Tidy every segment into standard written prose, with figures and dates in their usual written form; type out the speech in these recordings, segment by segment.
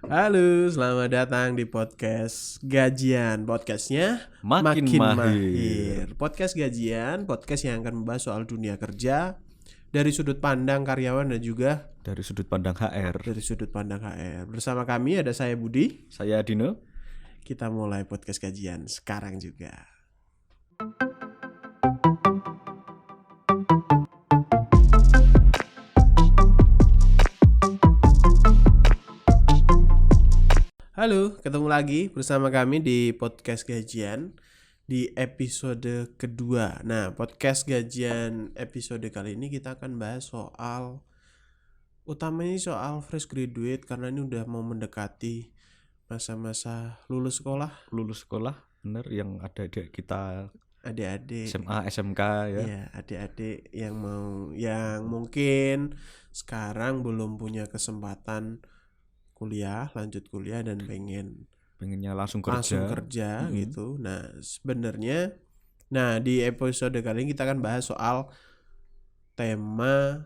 Halo, selamat datang di podcast Gajian. Podcastnya Makin mahir. Podcast Gajian, podcast yang akan membahas soal dunia kerja dari sudut pandang karyawan dan juga Dari sudut pandang HR. dari sudut pandang HR. Bersama kami ada saya Budi. Saya Dino. Kita mulai podcast Gajian sekarang juga. Halo, ketemu lagi bersama kami di podcast Gajian di episode kedua. Nah, podcast Gajian episode kali ini kita akan bahas soal utamanya soal fresh graduate karena ini udah mau mendekati masa-masa lulus sekolah. Lulus sekolah, bener yang ada adik kita Adik-adik, SMA, SMK ya. ya adik-adik yang mungkin sekarang belum punya kesempatan kuliah, lanjut kuliah dan Pengennya langsung kerja gitu. Nah, sebenarnya di episode kali ini kita akan bahas soal tema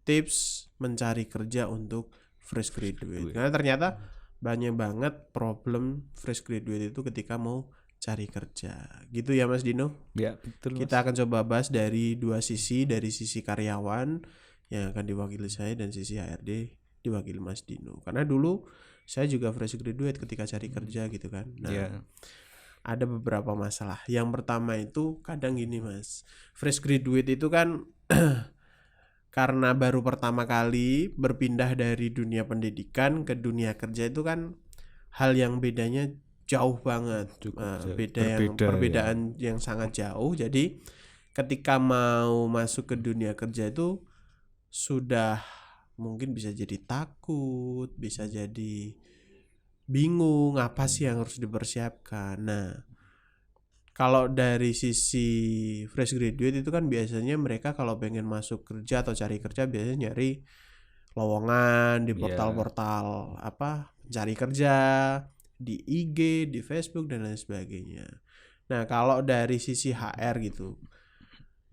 tips mencari kerja untuk fresh graduate. Karena ternyata banyak banget problem fresh graduate itu ketika mau cari kerja. Gitu ya Mas Dino? Ya, betul. Kita akan coba bahas dari dua sisi, dari sisi karyawan yang akan diwakili saya dan sisi HRD diwakili Mas Dino. Karena dulu saya juga fresh graduate ketika cari kerja gitu kan. Nah, ada beberapa masalah. Yang pertama itu kadang gini Mas, fresh graduate itu kan karena baru pertama kali berpindah dari dunia pendidikan ke dunia kerja itu kan hal yang bedanya jauh banget. Perbedaan yang sangat jauh. Jadi ketika mau masuk ke dunia kerja itu sudah mungkin bisa jadi takut, bisa jadi bingung apa sih yang harus dipersiapkan. Nah, kalau dari sisi fresh graduate itu kan biasanya mereka kalau pengen masuk kerja atau cari kerja biasanya nyari lowongan di portal-portal cari kerja, di IG, di Facebook dan lain sebagainya. Nah, kalau dari sisi HR gitu,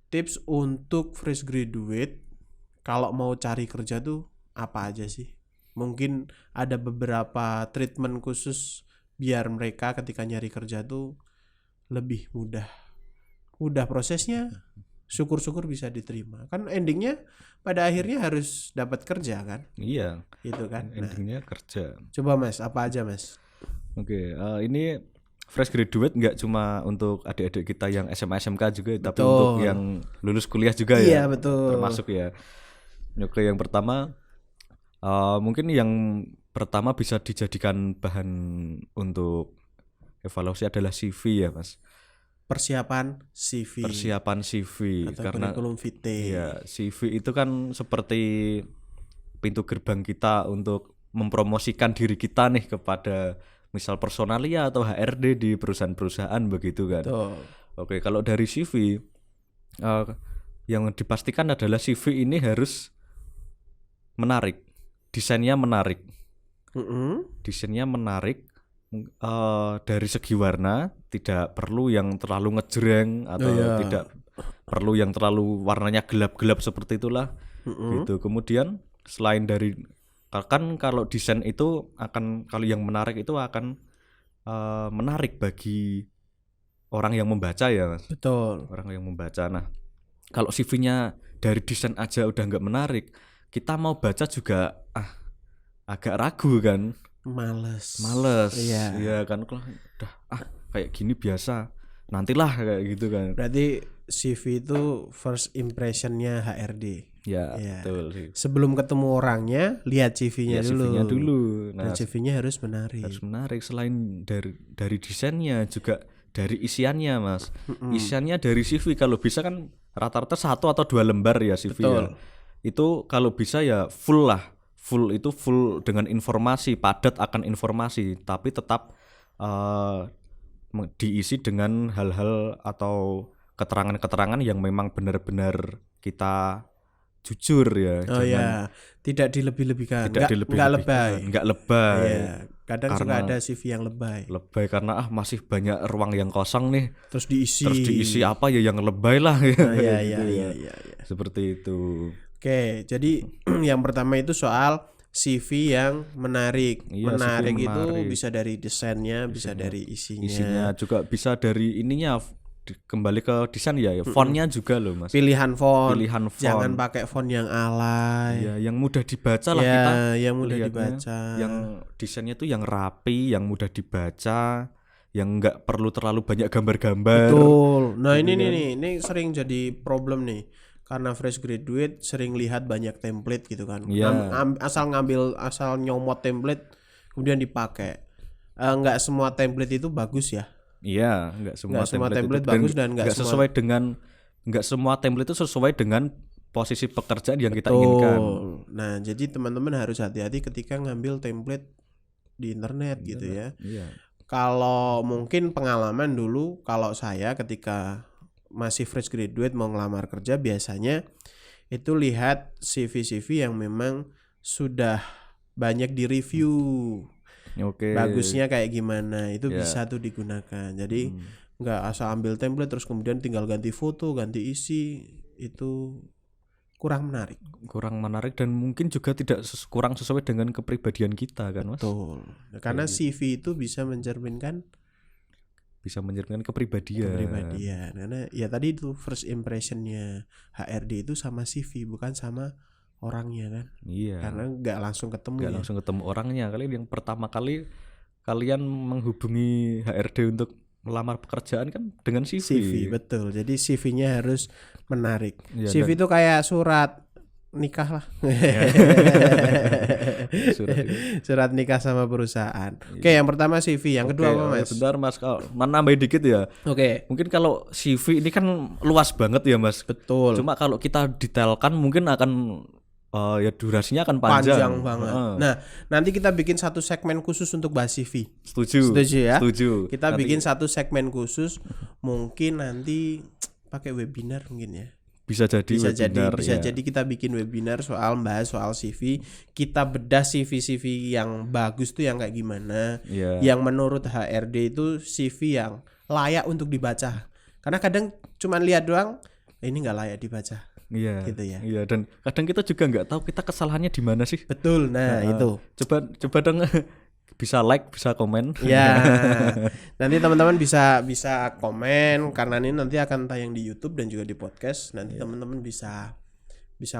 tips untuk fresh graduate kalau mau cari kerja tuh apa aja sih? Mungkin ada beberapa treatment khusus biar mereka ketika nyari kerja tuh lebih mudah prosesnya, syukur-syukur bisa diterima. Kan endingnya pada akhirnya harus dapat kerja kan? Iya. Gitu kan? Endingnya kerja. Coba Mas, apa aja Mas? Oke, ini fresh graduate nggak cuma untuk adik-adik kita yang SMA SMK juga, tapi Betul. untuk yang lulus kuliah juga ya. Iya, betul. Termasuk ya. Oke, yang pertama mungkin yang pertama bisa dijadikan bahan untuk evaluasi adalah CV ya Mas. Persiapan CV atau karena kurikulum vitae. ya CV itu kan seperti pintu gerbang kita untuk mempromosikan diri kita nih kepada misal personalia atau HRD di perusahaan-perusahaan begitu kan. Betul. Oke, kalau dari CV yang dipastikan adalah CV ini harus menarik, desainnya menarik. Desainnya menarik dari segi warna, tidak perlu yang terlalu ngejreng atau tidak perlu yang terlalu warnanya gelap-gelap seperti itulah. Gitu. Kemudian selain dari kan kalau desain itu akan, kalau yang menarik itu akan menarik bagi orang yang membaca ya Mas. Betul. Orang yang membaca. Nah, kalau CV-nya dari desain aja udah nggak menarik, kita mau baca juga agak ragu kan, males. Iya kan, udah kayak gini biasa, nantilah kayak gitu kan. Berarti CV itu first impressionnya HRD. Ya, betul sih. Sebelum ketemu orangnya, lihat CV-nya dulu. Nah, dan CV-nya harus menarik. Selain dari desainnya juga dari isiannya Mas. Isiannya dari CV kalau bisa kan rata-rata 1 atau 2 lembar ya CV. Betul. Ya. Itu kalau bisa ya full dengan informasi, padat akan informasi, tapi tetap diisi dengan hal-hal atau keterangan-keterangan yang memang benar-benar kita jujur ya. Tidak dilebih-lebihkan, enggak lebay. Iya. Kadang karena suka ada CV yang lebay karena masih banyak ruang yang kosong nih, terus diisi apa ya yang lebay lah ya. Iya. Seperti itu. Oke, jadi yang pertama itu soal CV yang menarik. Iya, CV Menarik yang itu menarik. bisa dari desainnya, bisa dari Isinya juga bisa dari ininya kembali ke desain ya, fontnya juga loh Mas. Pilihan font. Pilihan Jangan font. pakai font yang alay. Ya, yang mudah dibaca lah Ya, kita yang mudah lihatnya. dibaca. Yang desainnya tuh yang rapi, yang mudah dibaca, yang nggak perlu terlalu banyak gambar-gambar. Betul. Nah, Gitu ini kan. ini sering jadi problem nih. Karena fresh graduate sering lihat banyak template gitu kan. Iya. Asal nyomot template kemudian dipakai. Nggak semua template itu bagus ya. Iya, nggak semua template itu bagus dan nggak nggak semua- sesuai dengan nggak semua template itu sesuai dengan posisi pekerjaan yang kita Betul. inginkan. Nah, jadi teman-teman harus hati-hati ketika ngambil template di internet gitu ya. Iya. Kalau mungkin pengalaman dulu, kalau saya ketika masih fresh graduate mau ngelamar kerja, biasanya itu lihat CV-CV yang memang sudah banyak di review. Oke. Bagusnya kayak gimana, itu Ya. bisa tuh digunakan. Jadi nggak asal ambil template terus kemudian tinggal ganti foto, ganti isi, itu kurang menarik. Kurang menarik dan mungkin juga tidak kurang sesuai dengan kepribadian kita kan Mas. Betul. Karena CV itu bisa mencerminkan Bisa mencerminkan kepribadian. Karena ya tadi itu first impressionnya HRD itu sama CV, bukan sama orangnya kan. Iya. Karena nggak langsung ketemu Nggak ya. langsung ketemu orangnya. Kalian yang pertama kali kalian menghubungi HRD untuk melamar pekerjaan kan dengan CV. CV, betul. Jadi CV-nya harus menarik. Iya, CV itu kayak surat nikah lah. Surat itu. Surat nikah sama perusahaan. Oke, yang pertama CV, yang kedua Oke, apa Mas? bentar Mas, kalau nambahin dikit ya. Oke, Mungkin kalau CV ini kan luas banget ya Mas. betul. Cuma kalau kita detailkan mungkin akan ya durasinya akan panjang. Panjang banget. Nah, nanti kita bikin satu segmen khusus untuk bahas CV. Setuju. Setuju ya? Setuju. Kita Nanti bikin satu segmen khusus, mungkin nanti pakai webinar mungkin ya. bisa jadi webinar, Bisa ya. jadi kita bikin webinar bahas soal CV, kita bedah CV yang bagus tuh yang kayak gimana, Iya. yang menurut HRD itu CV yang layak untuk dibaca. Karena kadang cuman lihat doang, ini nggak layak dibaca. Iya. Gitu ya. Iya, dan kadang kita juga nggak tahu kita kesalahannya di mana sih. Betul, nah itu. Coba dong bisa like, bisa komen. Ya, nanti teman-teman bisa komen karena ini nanti akan tayang di YouTube dan juga di podcast. Nanti teman-teman bisa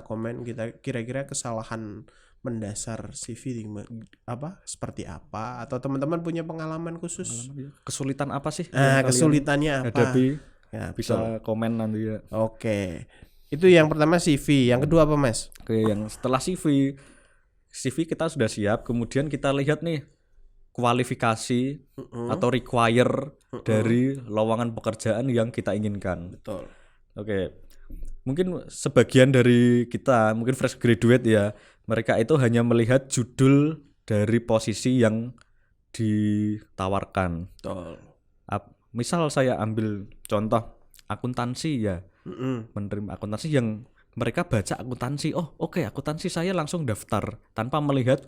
komen kita kira-kira kesalahan mendasar CV seperti apa, atau teman-teman punya pengalaman khusus. Kesulitan apa sih? Nah, yang kalian kesulitannya apa? hadapi? Ya, Bisa betul. komen nanti ya. Oke. Itu yang pertama CV, yang kedua apa, Mas? Oke, yang setelah CV kita sudah siap, kemudian kita lihat nih kualifikasi atau require dari lowongan pekerjaan yang kita inginkan. Betul. Oke. Mungkin sebagian dari kita, mungkin fresh graduate ya, mereka itu hanya melihat judul dari posisi yang ditawarkan. Betul. Misal saya ambil contoh akuntansi ya. Menerima akuntansi yang mereka baca akuntansi. Oh, oke, akuntansi saya langsung daftar tanpa melihat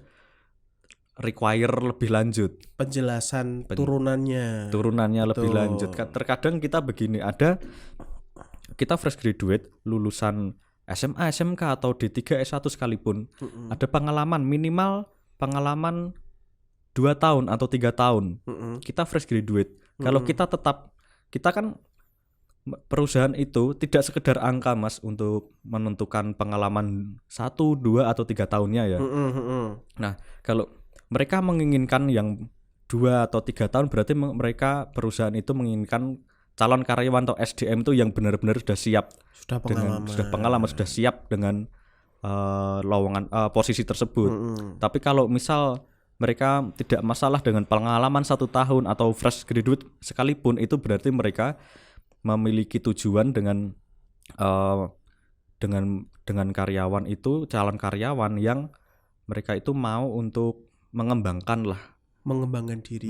require lebih lanjut. Penjelasan turunannya Lebih lanjut. Terkadang kita begini, kita fresh graduate lulusan SMA, SMK atau D3, S1 sekalipun, ada minimal pengalaman 2 tahun atau 3 tahun. Kita fresh graduate. Kalau kita kan perusahaan itu tidak sekedar angka Mas untuk menentukan pengalaman 1, 2 atau 3 tahunnya ya. Nah, kalau mereka menginginkan yang 2 atau 3 tahun, berarti mereka perusahaan itu menginginkan calon karyawan atau SDM itu yang benar-benar sudah siap, sudah pengalaman, sudah siap dengan lowongan posisi tersebut. Tapi kalau misal mereka tidak masalah dengan pengalaman 1 tahun atau fresh graduate sekalipun, itu berarti mereka memiliki tujuan dengan karyawan itu, calon karyawan yang mereka itu mau untuk mengembangkan diri.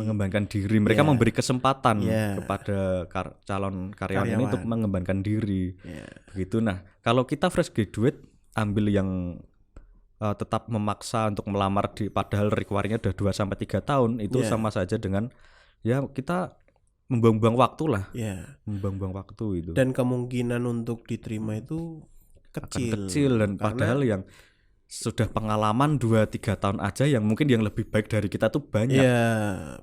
Mereka memberi kesempatan kepada calon karyawan ini untuk mengembangkan diri. Begitu. Nah, kalau kita fresh graduate ambil yang tetap memaksa untuk melamar padahal require-nya udah 2-3 tahun, itu sama saja dengan ya kita membuang-buang waktu lah. Membuang-buang waktu itu. Dan kemungkinan untuk diterima itu kecil dan padahal yang sudah pengalaman 2-3 tahun aja yang mungkin yang lebih baik dari kita tuh banyak. Iya,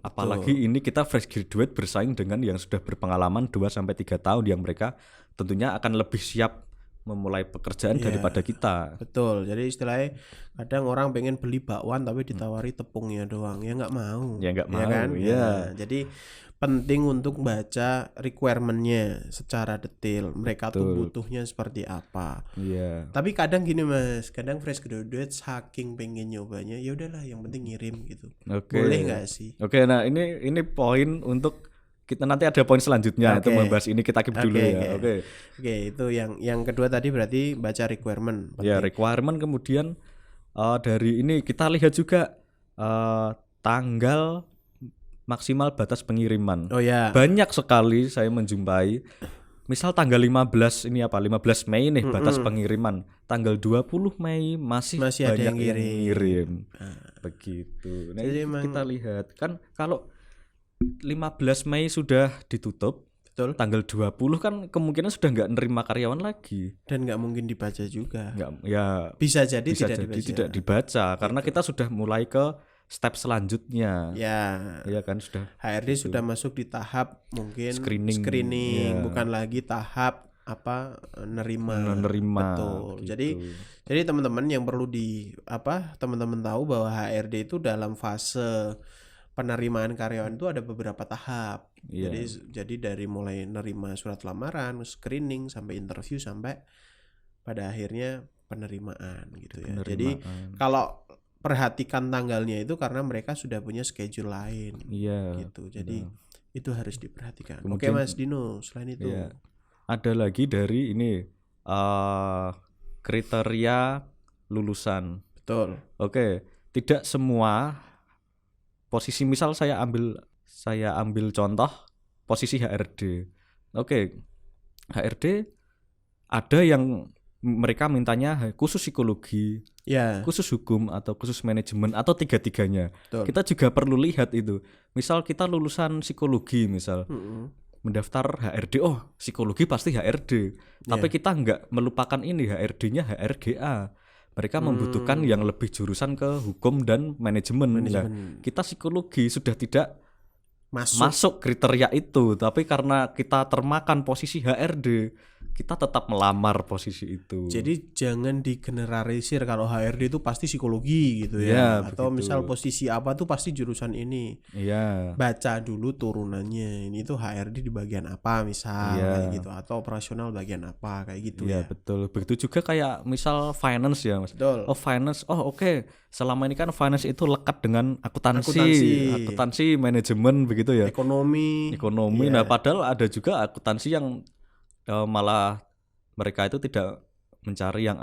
Apalagi ini kita fresh graduate bersaing dengan yang sudah berpengalaman 2-3 tahun yang mereka tentunya akan lebih siap memulai pekerjaan daripada kita. betul. Jadi istilahnya kadang orang pengen beli bakwan tapi ditawari tepungnya doang, ya nggak mau. Ya nggak mau, kan? ya. Jadi penting untuk baca requirement-nya secara detail. Mereka tuh Betul. butuhnya seperti apa. Iya. Tapi kadang gini Mas, kadang fresh graduate saking pengen nyobanya, ya udahlah yang penting ngirim gitu. Oke. Boleh nggak sih? Oke, nah ini poin untuk kita nanti ada poin selanjutnya itu Oke. membahas ini kita keep dulu ya. Oke. Oke, itu yang kedua tadi berarti baca requirement. Ya, requirement kemudian dari ini kita lihat juga tanggal maksimal batas pengiriman. Oh ya. Banyak sekali saya menjumpai misal tanggal 15 ini apa 15 Mei nih batas pengiriman. Tanggal 20 Mei masih ada banyak yang ngirim. Begitu. Nah, Jadi itu emang- kita lihat kan kalau 15 Mei sudah ditutup, Betul. tanggal 20 kan kemungkinan sudah nggak nerima karyawan lagi. Dan nggak mungkin dibaca juga. Nggak, ya Bisa jadi bisa tidak jadi dibaca. tidak dibaca karena kita sudah mulai ke step selanjutnya. Ya, Ya kan sudah HRD sudah masuk di tahap mungkin Screening. Ya. bukan lagi tahap nerima. menerima. Betul. gitu. Jadi teman-teman yang perlu teman-teman tahu bahwa HRD itu dalam fase penerimaan karyawan itu ada beberapa tahap. Iya. Jadi dari mulai nerima surat lamaran, screening sampai interview sampai pada akhirnya penerimaan gitu ya. Jadi Penerimaan. kalau perhatikan tanggalnya itu karena mereka sudah punya schedule lain Iya. gitu. Jadi itu harus diperhatikan. Oke Kemudian- Mas Dino, selain itu. Iya. Ada lagi dari ini kriteria lulusan. Betul. Oke, tidak semua posisi misal saya ambil contoh posisi HRD. Oke. HRD ada yang mereka mintanya khusus psikologi, Ya, khusus hukum atau khusus manajemen atau tiga-tiganya. betul. Kita juga perlu lihat itu. Misal kita lulusan psikologi misal Mm-mm. mendaftar HRD, oh psikologi pasti HRD. Tapi kita nggak melupakan ini HRD-nya HRGA. Mereka membutuhkan yang lebih jurusan ke hukum dan manajemen. Nah, kita psikologi sudah tidak masuk kriteria itu, tapi karena kita termakan posisi HRD, kita tetap melamar posisi itu. Jadi jangan digeneralisir kalau HRD itu pasti psikologi gitu Ya, ya. Atau begitu. misal posisi apa tuh pasti jurusan ini. Iya. Baca dulu turunannya. Ini tuh HRD di bagian apa misal Iya. kayak gitu, atau operasional bagian apa kayak gitu Iya, ya. betul. Begitu juga kayak misal finance ya, Mas. Betul. Oh, finance. Oh, oke. Selama ini kan finance itu lekat dengan akuntansi, manajemen begitu ya. Ekonomi. Ekonomi. Nah, padahal ada juga akuntansi yang malah mereka itu tidak mencari yang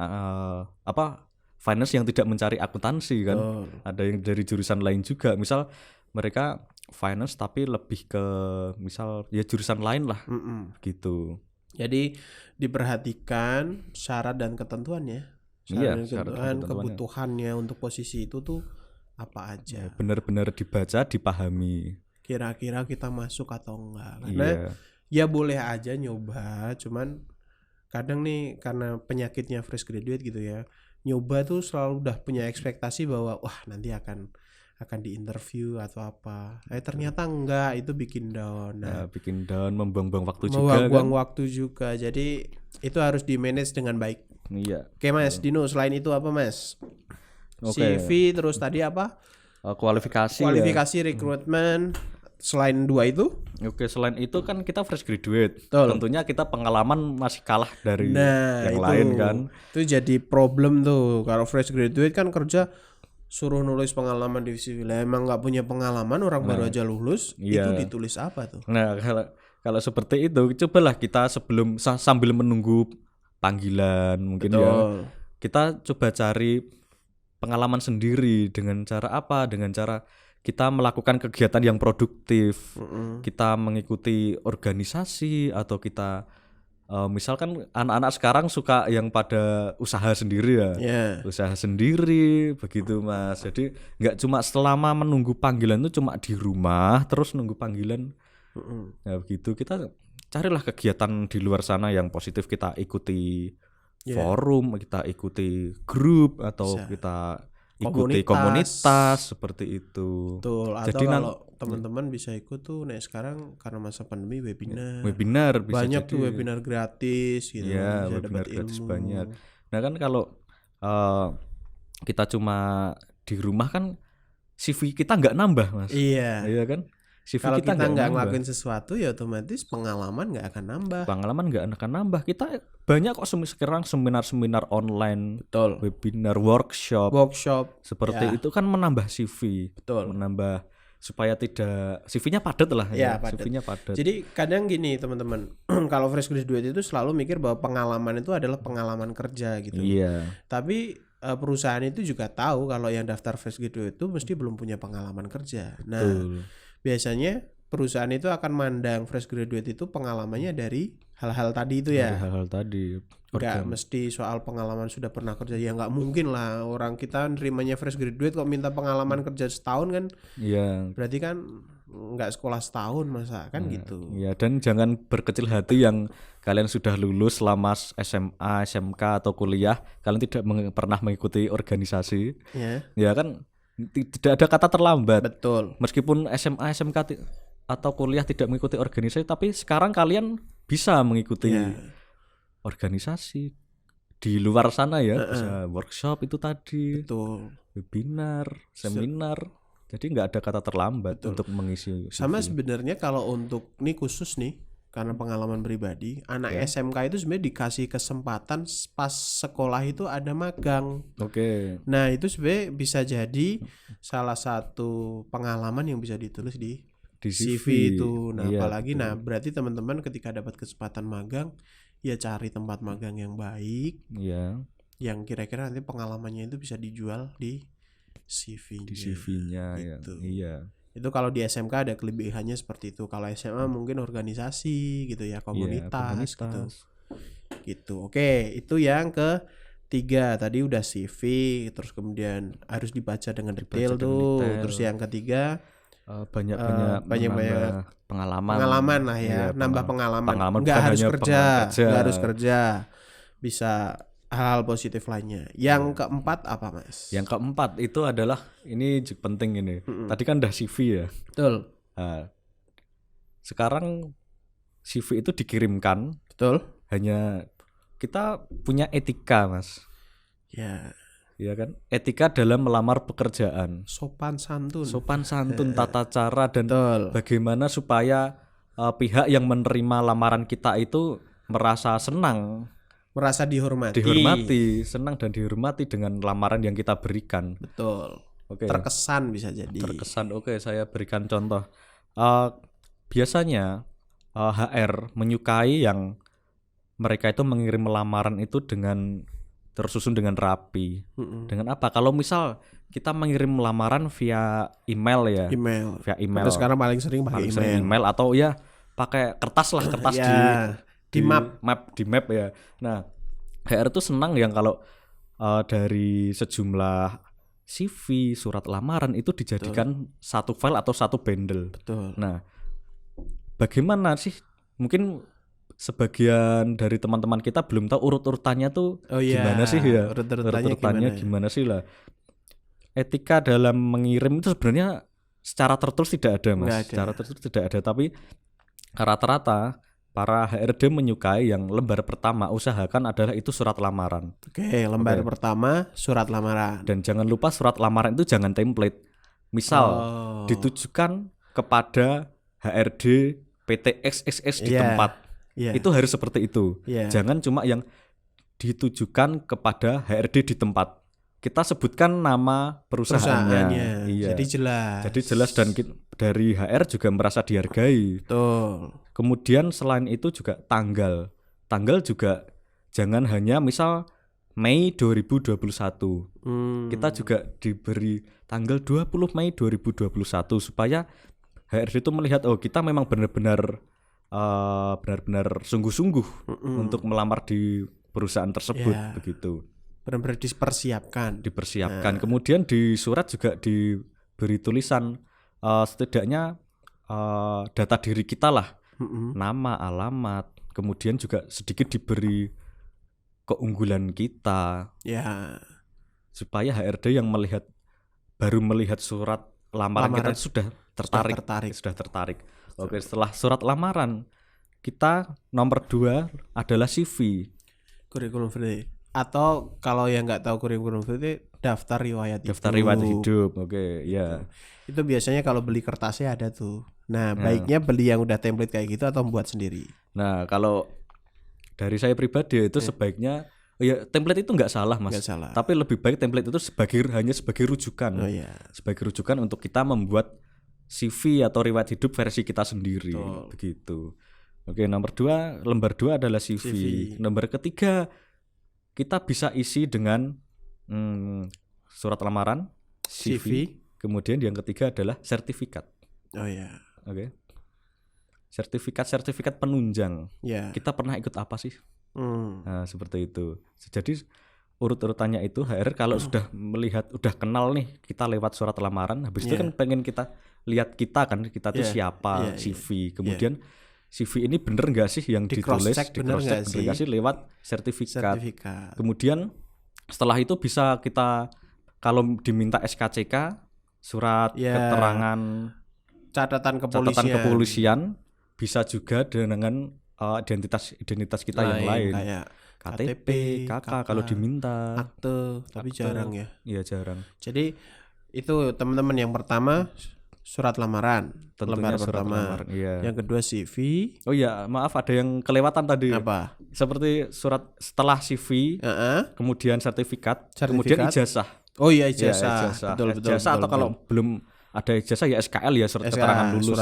finance yang tidak mencari akuntansi kan. Betul. Ada yang dari jurusan lain juga. Misal mereka finance tapi lebih ke misal ya jurusan lain lah Mm-mm. gitu. Jadi diperhatikan syarat dan ketentuannya. Iya, dan syarat dan ketentuan, ketentuannya. kebutuhannya untuk posisi itu tuh apa aja. Benar-benar dibaca, dipahami. Kira-kira kita masuk atau enggak. Karena Iya. ya boleh aja nyoba, cuman kadang nih karena penyakitnya fresh graduate gitu ya, nyoba tuh selalu udah punya ekspektasi bahwa wah nanti akan di interview atau apa. Ternyata enggak, itu bikin down. Nah, Nah, bikin down, membuang-buang waktu juga kan. buang waktu juga. Jadi itu harus di manage dengan baik. Iya. Oke Mas Dino, selain itu apa Mas? Oke. CV, terus tadi apa? Kualifikasi ya. Kualifikasi rekrutmen. Selain dua itu? Oke, selain itu kan kita fresh graduate. Betul. Tentunya kita pengalaman masih kalah dari Nah, yang itu, lain kan. itu jadi problem tuh. Kalau fresh graduate kan kerja suruh nulis pengalaman di CV. Lah emang nggak punya pengalaman, orang baru aja lulus, iya. itu ditulis apa tuh? Nah, kalau seperti itu, cobalah kita sebelum sambil menunggu panggilan mungkin ya. Betul. Kita coba cari pengalaman sendiri dengan cara apa? Dengan cara kita melakukan kegiatan yang produktif. Kita mengikuti organisasi atau kita misalkan anak-anak sekarang suka yang pada usaha sendiri ya. Ya. Usaha sendiri begitu Mas. Jadi nggak cuma selama menunggu panggilan itu cuma di rumah terus nunggu panggilan. Nah begitu kita carilah kegiatan di luar sana yang positif kita ikuti. forum, kita ikuti grup atau Bisa. kita ikuti komunitas seperti itu. Betul. Atau Jadi kalau teman-teman bisa ikut tuh sekarang karena masa pandemi webinar bisa banyak jadi, tuh webinar gratis gitu, ya, bisa webinar dapat gratis ilmu. banyak. Nah kan kalau kita cuma di rumah kan CV kita nggak nambah, Mas. Iya. Iya kan? CV Kalau kita nggak nambah. ngelakuin sesuatu ya otomatis pengalaman nggak akan nambah. Pengalaman nggak akan nambah. Kita banyak kok sekarang seminar-seminar online, Betul. webinar, workshop seperti itu kan menambah CV. Betul. Menambah supaya tidak CV-nya padat lah Ya, ya. padat. CV-nya padat. Jadi kadang gini teman-teman, kalau fresh graduate itu selalu mikir bahwa pengalaman itu adalah pengalaman kerja gitu. Iya. Tapi perusahaan itu juga tahu kalau yang daftar fresh graduate itu mesti belum punya pengalaman kerja. Nah, biasanya perusahaan itu akan mandang fresh graduate itu pengalamannya dari hal-hal tadi itu ya. Dari hal-hal tadi. Nggak mesti soal pengalaman sudah pernah kerja, ya nggak mungkin lah orang kita nerimanya fresh graduate kok minta pengalaman kerja setahun kan. Iya. Berarti kan nggak sekolah setahun masa kan gitu. Iya, dan jangan berkecil hati yang kalian sudah lulus selama SMA, SMK atau kuliah, kalian tidak pernah mengikuti organisasi. Ya kan tidak ada kata terlambat. Betul. Meskipun SMA, SMK atau kuliah tidak mengikuti organisasi, tapi sekarang kalian bisa mengikuti organisasi di luar sana ya, bisa workshop itu tadi. Betul. Webinar, seminar. Jadi nggak ada kata terlambat untuk mengisi CV. Sama sebenarnya kalau untuk nih khusus nih karena pengalaman pribadi, anak SMK itu sebenarnya dikasih kesempatan pas sekolah itu ada magang. Nah itu sebenarnya bisa jadi salah satu pengalaman yang bisa ditulis di CV itu. Nah apalagi betul. Nah berarti teman-teman ketika dapat kesempatan magang, ya cari tempat magang yang baik, yang kira-kira nanti pengalamannya itu bisa dijual di CV-nya. Gitu. Iya. Itu kalau di SMK ada kelebihannya seperti itu. Kalau SMA mungkin organisasi gitu ya, komunitas. Gitu. Oke, itu yang ketiga. Tadi udah CV, terus kemudian harus dibaca dengan detail tuh. Terus yang ketiga banyak pengalaman lah ya, nambah pengalaman. Nggak harus kerja, bisa hal-hal positif lainnya. Yang keempat apa, Mas? Yang keempat itu adalah ini penting ini. Tadi kan udah CV ya. Betul. Sekarang CV itu dikirimkan. Betul. Hanya kita punya etika, Mas. Ya. Iya kan? Etika dalam melamar pekerjaan. Sopan santun, tata cara dan bagaimana supaya pihak yang menerima lamaran kita itu merasa senang. Merasa dihormati, senang dan dihormati dengan lamaran yang kita berikan. Betul. Terkesan bisa jadi. Terkesan. Saya berikan contoh. Biasanya HR menyukai yang mereka itu mengirim lamaran itu dengan tersusun dengan rapi. Dengan apa? Kalau misal kita mengirim lamaran via email ya. Via email. Tapi sekarang paling sering pakai email atau ya pakai kertas di map ya. Nah, HR itu senang yang kalau dari sejumlah CV, surat lamaran itu dijadikan satu file atau satu bundle. Betul. Nah, bagaimana sih? Mungkin sebagian dari teman-teman kita belum tahu urut-urutannya tuh gimana sih ya? Urut-urutannya gimana sih lah? Etika dalam mengirim itu sebenarnya secara tertulis tidak ada, Mas. Secara tertulis tidak ada, tapi rata-rata para HRD menyukai yang lembar pertama usahakan adalah itu surat lamaran. Lembar pertama surat lamaran. Dan jangan lupa surat lamaran itu jangan template. Misal ditujukan kepada HRD PT XXX di tempat. Itu harus seperti itu. Jangan cuma yang ditujukan kepada HRD di tempat. Kita sebutkan nama perusahaannya. Jadi jelas dan dari HR juga merasa dihargai. Betul. Kemudian selain itu juga tanggal juga jangan hanya misal Mei 2021. Kita juga diberi tanggal 20 Mei 2021 supaya HRD itu melihat kita memang benar-benar sungguh-sungguh untuk melamar di perusahaan tersebut begitu. Benar-benar dipersiapkan. Kemudian di surat juga diberi tulisan setidaknya data diri kita lah. Nama, alamat, kemudian juga sedikit diberi keunggulan kita, Ya. supaya HRD yang baru melihat surat lamaran kita sudah tertarik. Oke, setelah surat lamaran kita nomor 2 adalah CV. Kurikulum vitae. Atau kalau yang nggak tahu kurikulum vitae, daftar riwayat hidup. Oke, ya. Itu biasanya kalau beli kertasnya ada tuh. Nah, baiknya beli yang udah template kayak gitu atau buat sendiri. Nah, kalau dari saya pribadi itu sebaiknya ya template itu nggak salah, Mas. Nggak salah. Tapi lebih baik template itu hanya sebagai rujukan. Oh iya. Sebagai rujukan untuk kita membuat CV atau riwayat hidup versi kita sendiri. Betul. Begitu. Oke, lembar 2 adalah CV. Nomor ketiga kita bisa isi dengan surat lamaran, CV. Kemudian yang ketiga adalah sertifikat. Oh ya. Oke. Sertifikat penunjang. Ya. Kita pernah ikut apa sih? Nah, seperti itu. Jadi urut-urutannya itu HR kalau sudah kenal nih kita lewat surat lamaran, habis itu kan pengen kita lihat kita tuh siapa, CV. Kemudian CV ini bener nggak sih yang ditulis, bener nggak sih lewat sertifikat. Kemudian setelah itu bisa kita kalau diminta SKCK, surat keterangan catatan kepolisian, bisa juga dengan identitas kita yang lain, kayak KTP, KK kalau diminta, akte, tapi jarang ya. Iya, jarang. Jadi itu teman-teman yang pertama surat lamaran, tentunya lembar surat pertama. lamaran, iya. Yang kedua CV. Oh iya, maaf ada yang kelewatan tadi. Apa? Seperti surat setelah CV, kemudian sertifikat, kemudian ijazah. Oh iya, ijazah. Betul. Atau kalau belum ada ijazah ya SKL ya, surat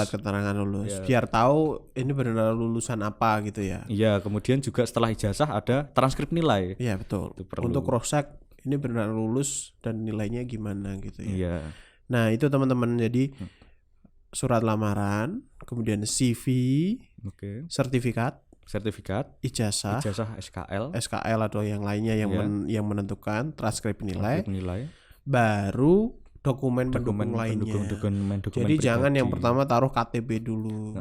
keterangan lulus. Ya. Biar tahu ini benar lulusan apa gitu ya. Iya, kemudian juga setelah ijazah ada transkrip nilai. Iya, betul. Untuk cross check ini benar lulus dan nilainya gimana gitu ya. Iya. Nah, itu teman-teman, jadi surat lamaran, kemudian CV, sertifikat, ijazah SKL atau yang lainnya yang menentukan transkrip nilai. Baru dokumen pendukung lainnya. Jadi jangan yang pertama taruh KTP dulu.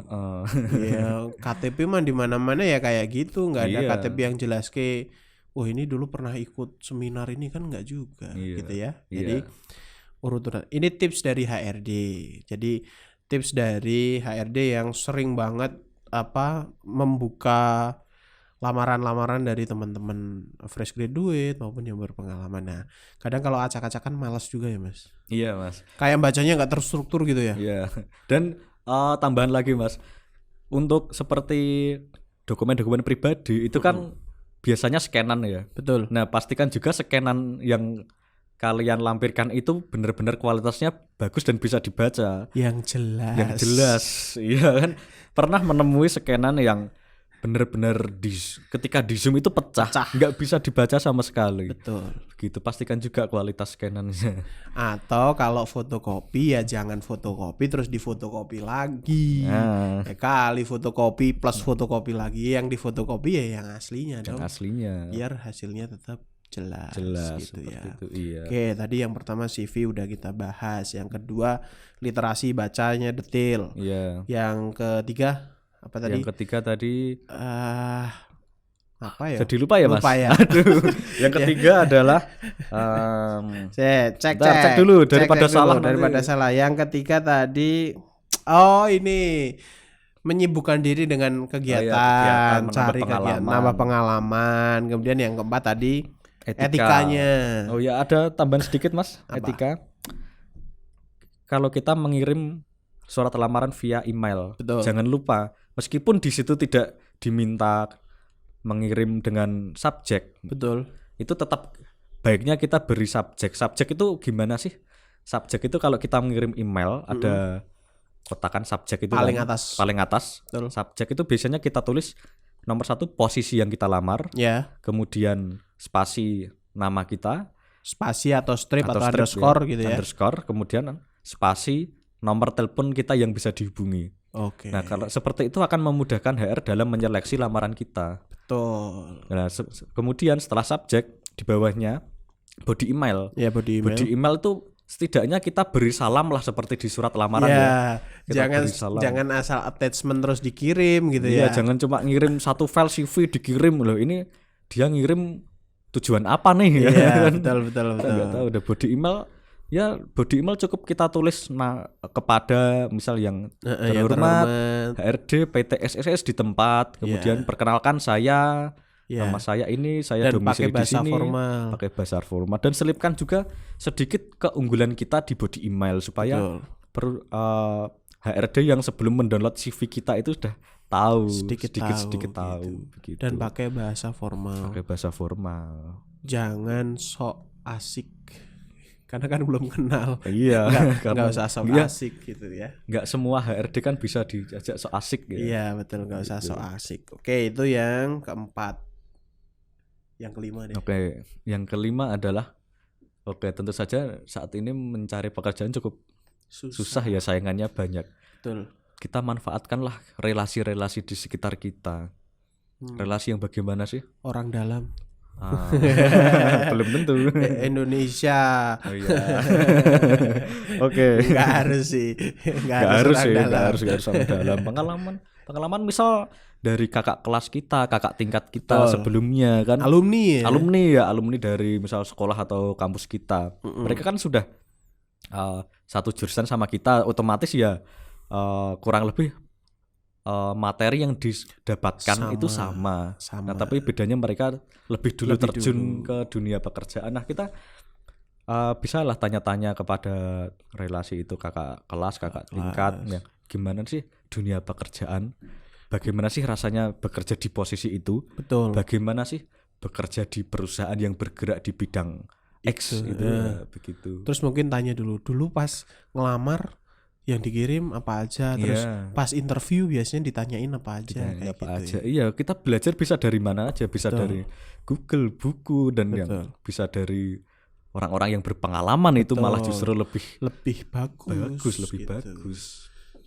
Ya, KTP mah di mana-mana ya kayak gitu, nggak ada KTP yang jelas ke, ini dulu pernah ikut seminar ini kan, nggak juga gitu ya. Jadi urut-urutan. Ini tips dari HRD. Jadi tips dari HRD yang sering banget membuka lamaran-lamaran dari teman-teman fresh graduate maupun yang berpengalaman. Nah, kadang kalau acak-acakan malas juga ya, Mas. Iya, Mas. Kayak bacanya nggak terstruktur gitu ya. Iya. Dan tambahan lagi, Mas. Untuk seperti dokumen-dokumen pribadi itu kan biasanya scanan ya. Betul. Nah, pastikan juga scanan yang kalian lampirkan itu benar-benar kualitasnya bagus dan bisa dibaca. Yang jelas. Iya kan? Pernah menemui scanan yang benar-benar ketika di zoom itu pecah, nggak bisa dibaca sama sekali. Betul. Begitu, pastikan juga kualitas scanannya. Atau kalau fotokopi ya jangan fotokopi terus difotokopi lagi. Kali fotokopi plus fotokopi lagi, yang difotokopi ya yang aslinya dong. Aslinya. Biar hasilnya tetap jelas gitu ya. Itu, iya. Oke, tadi yang pertama CV udah kita bahas, yang kedua literasi bacanya detail. Iya. Yang ketiga apa tadi? Yang ketiga tadi apa ya? Jadi lupa ya, Mas. Aduh. Yang ketiga adalah saya cek dulu daripada salah. Yang ketiga tadi ini menyibukkan diri dengan kegiatan, cari kegiatan, nambah pengalaman. Kemudian yang keempat tadi etikanya. Oh ya, ada tambahan sedikit, Mas. Apa? Etika. Kalau kita mengirim surat lamaran via email, jangan lupa meskipun di situ tidak diminta mengirim dengan subjek. Betul. Itu tetap baiknya kita beri subjek. Subjek itu gimana sih? Subjek itu kalau kita mengirim email ada kotakan subjek itu paling atas. Betul. Subjek itu biasanya kita tulis nomor 1 posisi yang kita lamar. Ya. Kemudian spasi nama kita, spasi atau strip atau underscore gitu ya. Underscore, kemudian spasi nomor telepon kita yang bisa dihubungi. Oke. Nah, kalau seperti itu akan memudahkan HR dalam menyeleksi lamaran kita. Betul. Nah, kemudian setelah subjek di bawahnya body email. Ya, body email. Body email itu setidaknya kita beri salam lah seperti di surat lamaran Jangan asal attachment terus dikirim gitu ya. Jangan cuma ngirim satu file CV dikirim loh. Ini dia ngirim tujuan apa nih Iya, kan. betul. Kita nggak tahu. Udah body email cukup kita tulis kepada misal yang Yang terhormat terhormat. HRD PT SSS di tempat, kemudian Iya. perkenalkan saya, Iya. nama saya ini, saya Dan pakai domisili di bahasa sini, formal. pakai bahasa formal, dan selipkan juga sedikit keunggulan kita di body email supaya Betul. HRD yang sebelum mendownload CV kita itu sudah tahu Sedikit tahu gitu. begitu. Dan pakai bahasa formal. Pakai bahasa formal. Jangan sok asik. Karena kan belum kenal. Iya, Nggak usah sok asik gitu ya. Nggak semua HRD kan bisa diajak sok asik gitu. Iya, betul, nggak usah sok asik. Oke, itu yang keempat. Yang kelima deh. Oke, yang kelima adalah tentu saja saat ini mencari pekerjaan cukup susah ya, saingannya banyak. Betul. Kita manfaatkanlah relasi-relasi di sekitar kita. Relasi yang bagaimana sih? Orang dalam. Belum tentu. Indonesia. Oh iya. Oke. Nggak harus sih. Nggak harus orang dalam. Pengalaman misal dari kakak kelas kita, kakak tingkat kita sebelumnya kan. Alumni ya. Alumni dari misal sekolah atau kampus kita. Mereka kan sudah satu jurusan sama kita, otomatis ya kurang lebih materi yang didapatkan itu sama. Nah, tapi bedanya mereka lebih dulu terjun ke dunia pekerjaan. Nah, kita bisa lah tanya-tanya kepada relasi itu, kakak kelas, kakak tingkat, ya, gimana sih dunia pekerjaan? Bagaimana sih rasanya bekerja di posisi itu? Betul. Bagaimana sih bekerja di perusahaan yang bergerak di bidang X itu ya, begitu. Terus mungkin tanya dulu pas ngelamar yang dikirim apa aja, terus pas interview biasanya ditanyain apa aja, kayak apa gitu. aja. Iya, kita belajar bisa dari mana aja, bisa dari Google, buku, dan yang bisa dari orang-orang yang berpengalaman. Itu malah justru lebih bagus.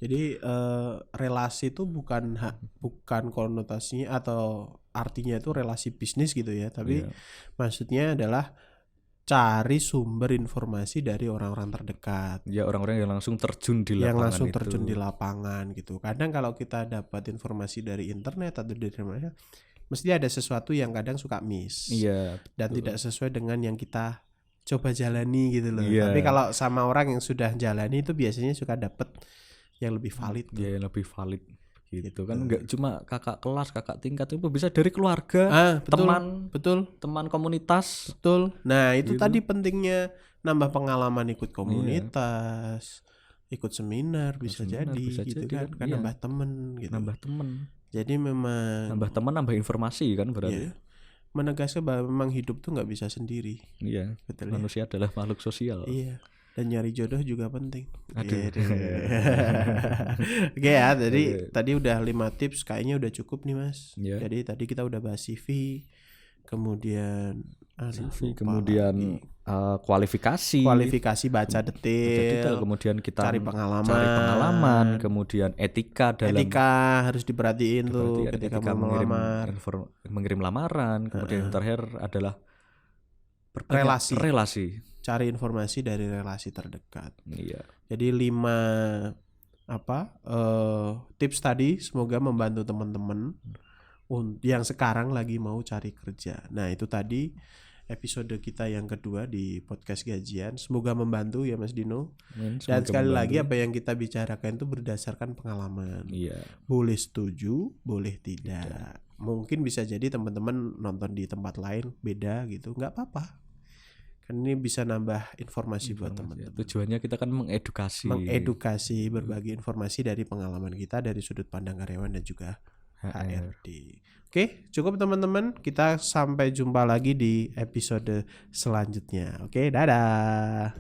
Jadi relasi itu bukan konotasinya atau artinya itu relasi bisnis gitu ya, tapi maksudnya adalah cari sumber informasi dari orang-orang terdekat. Ya, orang-orang yang langsung terjun di lapangan. Gitu. Kadang kalau kita dapat informasi dari internet atau dari mana, mesti ada sesuatu yang kadang suka miss. Iya, dan tidak sesuai dengan yang kita coba jalani gitu loh. Tapi kalau sama orang yang sudah jalani itu biasanya suka dapat yang lebih valid. Iya, yang lebih valid. Gitu kan, nggak cuma kakak kelas, kakak tingkat, itu bisa dari keluarga, teman komunitas. Betul. Nah, itu tadi pentingnya nambah pengalaman, ikut komunitas, ikut seminar, bisa jadi gitu kan, nambah temen gitu. Jadi memang nambah teman, nambah informasi kan berarti. Menegaskan bahwa memang hidup tuh nggak bisa sendiri. Iya. Betul. Manusia adalah makhluk sosial. Iya. Dan nyari jodoh juga penting. Oke ya, tadi udah 5 tips, kayaknya udah cukup nih Mas. Jadi tadi kita udah bahas CV, kemudian kualifikasi baca detail, kemudian kita cari pengalaman, kemudian etika harus diperhatiin tuh ketika mengirim lamaran, kemudian yang terakhir adalah relasi. Cari informasi dari relasi terdekat. Iya. Jadi 5 tips tadi semoga membantu teman-teman yang sekarang lagi mau cari kerja. Nah, itu tadi episode kita yang kedua di podcast gajian. Semoga membantu ya Mas Dino. Dan sekali lagi apa yang kita bicarakan itu berdasarkan pengalaman. Iya. Boleh setuju, boleh tidak. Mungkin bisa jadi teman-teman nonton di tempat lain beda gitu, nggak apa-apa. Kan ini bisa nambah informasi buat teman-teman. Tujuannya kita kan mengedukasi, berbagi informasi dari pengalaman kita dari sudut pandang karyawan dan juga HRD. Oke, cukup teman-teman. Kita sampai jumpa lagi di episode selanjutnya. Oke, dadah.